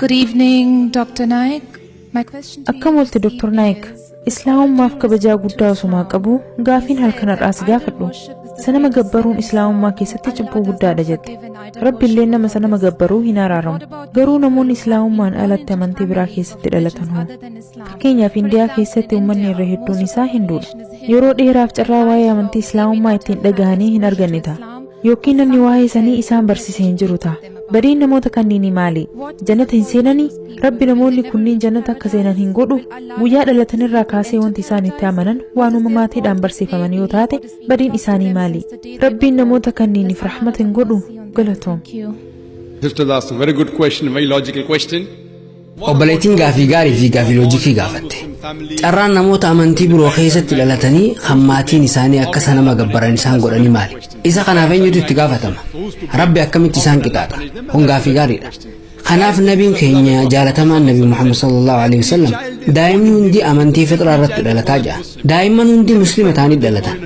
Good evening, Dr. Naik. My question to Akkam olti Dr. Naik. Islaamummaaf kabajaa guddaa osoo qabu gaafiin halkan har'aas gaafadhu. Sanama gabbaruun islaamummaa keessatti cubbuu guddaadha jette. Rabbi illee nama sanama gabbaruu hin araaramu. Garuu namoonni islaamummaan alatti amantii biraa keessatti dhalatan hoo. Fakkeenyaaf Indiyaa keessatti uummanni irra hedduun isaa Hinduudha. Yeroo dheeraaf carraa waa'ee amantii islaamummaa ittiin dhagahanii hin arganne ta'a. Yookiin namni waa'ee sanii isaan barsiise hin jiru ta'a. Badiin namoota kanniini maali? Jannata hin seenanii? Rabbi namoonni kunniin jannata akka seenan hin godhu. Guyyaa dhalatanirraa kaasee wanti isaan itti amanan waanuma maatiidhaan barsiifaman yoo taate badiin isaanii maali? Rabbiin namoota kanniiniif rahmata hin godhu. Galatoom. Sister, that's a very good question, a very logical question. Obboleettiin gaafii gaarii fi gaafii loojikii gaafatte. Carraan namoota amantii biroo keessatti dhalatanii hammaatiin isaanii akka sanama gabbaran isaan godhanii maali? Isa kanaaf eenyutu itti gaafatama? Rabbi akkamitti isaan qixaaxa? Kun gaafii gaariidha. Kanaaf nabiin keenya jaalatamaan Nabi Muhammad sallallahu alaihi wasallam daa'imni hundi amantii fixraa irratti dhalataa jira. Daa'imman hundi muslima ta'anii dhalatan.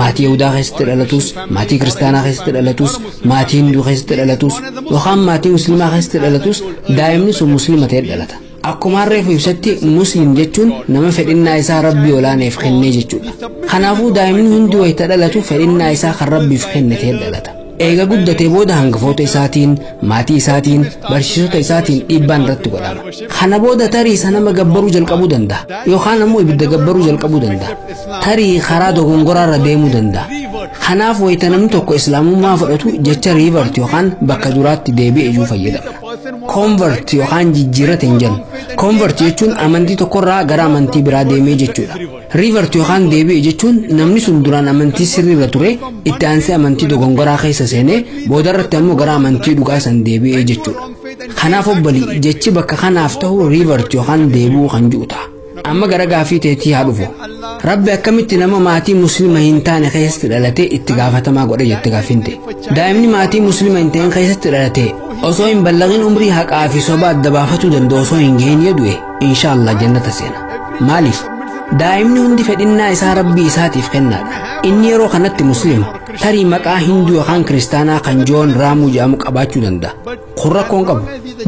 Maatii Yahudaa keessatti dhalatus, maatii Kiristaanaa keessatti dhalatus, maatii Hinduu keessatti dhalatus, yookaan maatii Muslimaa keessatti dhalatus daa'imni sun muslima ta'ee dhalata. Akkuma reefu ibsatti muslim jechuun nama fedhinnaa isaa Rabbii olaaneef kennee jechuudha. Kanaafuu daa'imni hundi wayita dhalatu fedhinnaa isaa kan Rabbiif kenne ta'ee dhalata. Eega guddatee booda hangafoota isaatiin, maatii isaatiin, barsiisota isaatiin dhiibbaan irratti godhama. Kana booda tarii sanama gabbaruu jalqabuu danda'a yookaan ammoo ibidda gabbaruu jalqabuu danda'a. Tarii karaa dogongoraarra deemuu danda'a. Kanaaf wayita namni tokko islaamummaa fudhatu jecha riivart yookaan bakka duraatti deebi'ee ijuu fayyadama. Convert yookaan jijjiirrata hin jennu. Convert jechuun amantii tokkorraa gara amantii biraa deemee jechuudha. Riivart yookaan deebi'ee jechuun namni sun duraan amantii sirriirra ture itti aansee amantii dogongoraa keessa seenee boodarratti ammoo gara amantii dhugaa san deebi'ee jechuudha. Kanaaf obbolii jechi bakka kanaaf ta'u riivart yookaan deebi'uu kan jiru ta'a. Amma gara gaafii teetii haa dhufu. Rabbi akkamitti nama maatii muslima hin taane keessatti dhalatee itti gaafatamaa godhe jette gaafinte. Daa'imni maatii muslima hin ta'in keessatti dhalatee osoo hin ballagin umrii haqaa fi soba adda baafatuu danda'u osoo hin geenye du'e inshaallah jannata seena. Maaliif? Daa'imni hundi fedhinnaa isaa Rabbii isaatiif kennaadha. Inni yeroo kanatti muslima tarii maqaa Hinduu yookaan Kiristaanaa kan Joon Raamuu jedhamu qabaachuu danda'a. Kun rakkoon qabu.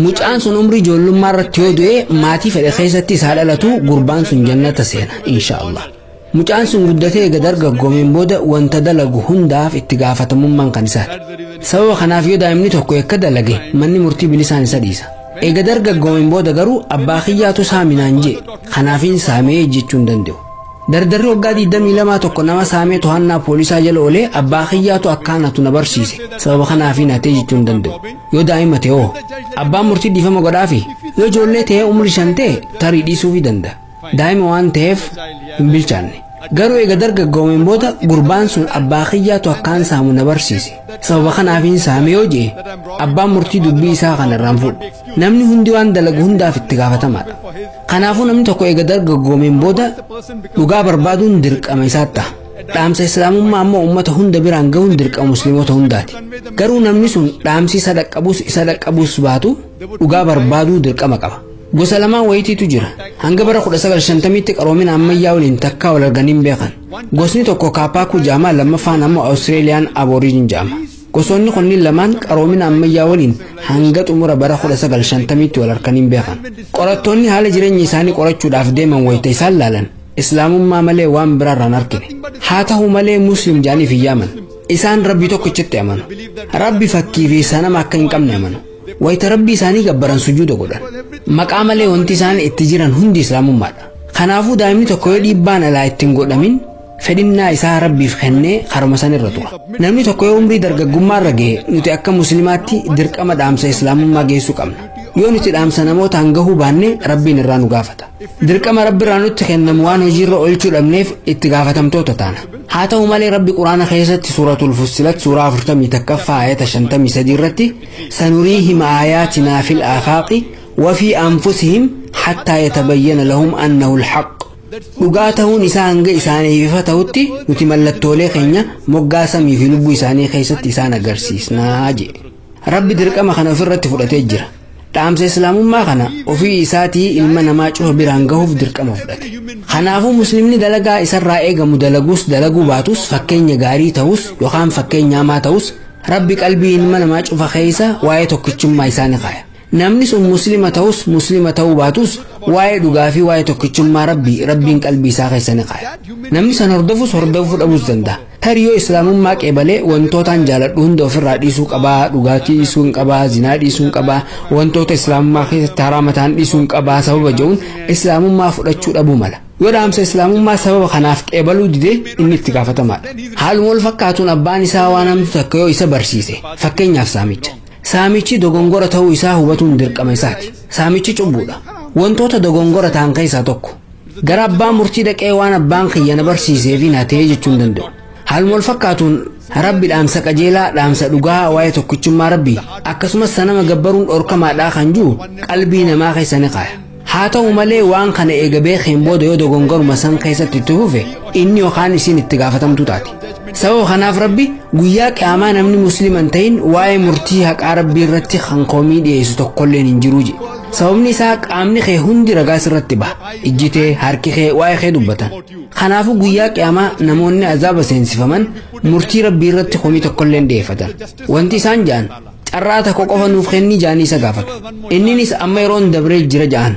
Mucaan sun umrii ijoollummaa irratti yoo du'e maatii fedhe keessatti isaa dhalatu gurbaan sun jannata seena inshaallah. Mucaan sun guddatee eega dargaggoomeen booda wanta dalagu hundaaf itti gaafatamummaan kan isaati. Sababa kanaaf yoo daa'imni tokko akka dalage manni murtii bilisaan isa dhiisa. Eega dargaggoomeen booda garuu abbaa kiyyaatu saaminaan jee kanaafiin saamee jechuun danda'u. Dardarri waggaa 22 tokko nama saamee to'annaa poolisaa jala oolee abbaa kiyyaatu akkaanatu na barsiise sababa kanaafiin hatee jechuun danda'u. Yoo daa'ima ta'e hoo abbaan murtii dhiifama godhaafi yoo ijoollee ta'ee umrii 5 ta'e tarii dhiisuufii danda'a. Daa'ima waan ta'eef hin bilchaanne. Garuu eega dargaggoomeen booda gurbaan sun abbaa kiyyaatu akkaan saamu na barsiise sababa kanaafiin saamee yoo jee abbaan murtii dubbii isaa kana irraan fuudhu. Namni hundi waan dalagu hundaaf itti gaafatamaadha. Kanaafuu namni tokko eega dargaggoomeen booda dhugaa barbaaduun dirqama isaatti ta'a. Dhaamsa islaamummaa ammoo uummata hunda biraan gahuun dirqama musliimota hundaati. Garuu namni sun dhaamsi isa dhaqqabuus baatu dhugaa barbaaduu dirqama qaba. Gosa lamaan wayitiitu jira. Hanga bara 1950tti qaroomina ammayyaa waliin takkaa wal arganii hin beekan. Gosni tokko Kaapaakuu jedhama, lammaffaan ammoo Awustreeliyaan Aboriijin jedhama. Gosoonni kunniin lamaan qaroomina ammayyaa waliin hanga xumura bara 1950tti wal arganii hin beekan. Qorattoonni haala jireenya isaanii qorachuudhaaf deeman wayita isaan laalan islaamummaa malee waan biraarraan argine. Haa ta'u malee muslim jedhaniif hin yaaman. Isaan rabbii tokkichitti amanu. Rabbi fakkii fi sanama akka hin qabne amanu. Wayita rabbii isaanii gabbaran sujuuda godhan. Maqaa malee wanti isaan itti jiran hundi islaamummaadha. Kanaafuu daa'imni tokko yoo dhiibbaan alaa ittiin godhamin fedhinnaa isaa Rabbiif kennee harma sanirra tura. Namni tokko yoo umrii dargaggummaarra ga'e nuti akka muslimaatti dirqama dhaamsa islaamummaa geessuu qabna. Yoo nuti dhaamsa namootaan gahuu baanne Rabbiin irraa nu gaafata. Dirqama Rabbi irraa nutti kennamu waan hojiirra oolchuu dhabneef itti gaafatamtoota taana. Haa ta'u malee Rabbi Quraana keessatti suuratul Fussilat suuraa 41ffaa ayata 53 irratti sanuriihim aayaatinaa fil aafaaqi wa fi anfusihim hattaa yatabayyana lahum annahu alhaq. Dhugaa ta'uun isaa hanga isaaniif ifa ta'utti nuti mallattoolee keenya moggaa samii fi lubbuu isaanii keessatti isaan agarsiisnaa jedhe. Rabbi dirqama kana ofirratti fudhatee jira. Dhaamsa islaamummaa kana ofii isaatii ilma namaa cufa biraan gahuuf dirqama fudhate. Kanaafuu muslimni dalagaa isarraa eegamu dalaguus dalaguu baatus fakkeenya gaarii ta'us yookaan fakkeenya hamaa ta'us Rabbi qalbii ilma namaa cufa keessa waa'ee tokkichummaa isaanii kaaya. namni sun muslima ta'us muslima ta'uu baatus waa'ee dhugaa fi waa'ee tokkichummaa rabbiin qalbii isaa keessa ni kaaya. Namni san hordofuu dhabuus danda'a. Hariyyoo islaamummaa qeebalee wantootaan jaaladhu hunda ofirraa dhiisuu qabaa, dhugaatii dhiisuu hin qabaa, zinaa dhiisuu hin qabaa, wantoota islaamummaa keessatti haraama ta'an dhiisuu hin qabaa sababa jedhuun islaamummaa fudhachuu dhabuu mala. Yoo dhaamsa islaamummaa sababa kanaaf qeebaluu dide inni itti gaafatamaadha. Haaluma wal fakkaatuun abbaan isaa waan hamtu takka yoo isa barsiise, fakkeenyaaf saamicha. Saamichi dogongora ta'uu isaa hubatuun dirqama isaati. Saamichi cubbuudha. Wantoota dogongora ta'an keessaa tokko. Gara abbaa murtii dhaqee waan abbaan kiyya na barsiisee fi na ta'ee jechuu hin danda'u. Haaluma wal fakkaatuun rabbi dhaamsa qajeelaa, dhaamsa dhugaa waa'ee tokkichummaa rabbii akkasumas sanama gabbaruun dhorkamaadhaa kan jiru qalbii namaa keessa ni kaaya. Haa ta'u malee waan kana eega beekeen booda yoo dogongoruma san keessatti itti fufe inni yookaan isiin itti gaafatamtu taati. Sababa kanaaf rabbi guyyaa qiyaamaa namni musliman ta'in waa'ee murtii haqaa rabbii irratti kan komii dhiyeessu tokkolleen hin jiru jedhe. Sababni isaa qaamni kee hundi ragaa sirratti baha. Ijji kee, harki kee waa'ee kee dubbatan. Kanaafuu guyyaa qiyaamaa namoonni azaaba seensifaman murtii rabbii irratti komii tokkolleen dhiyeeffatan. Wanti isaan ja'an carraa tokko qofa nuuf kenni ja'anii isa gaafatu. Inninis amma yeroon dabree jira ja'an.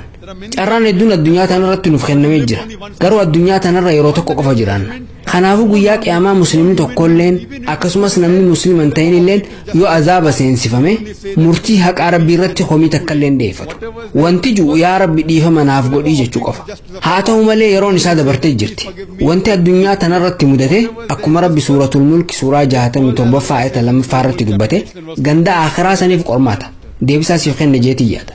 Carraan hedduun addunyaa tanarratti nuuf kennamee jira. Garuu addunyaa tanarra yeroo tokko qofa jiraanna. Kanaafuu guyyaa qiyaamaa muslimni tokkolleen akkasumas namni musliman ta'in illeen yoo azaaba seensifame murtii haqaa rabbii irratti komii takkalleen dhiyeeffatu. Wanti jiru yaa rabbi dhiifama naaf godhii jechuu qofa. Haa ta'u malee yeroon isaa dabartee jirti. Wanti addunyaa tanarratti mudate akkuma rabbi suuratul mulki suuraa 67 ayata 2 irratti dubbate ganda akhiraa saniif qormaata. Deebisaa siif kenne jeetii yaada.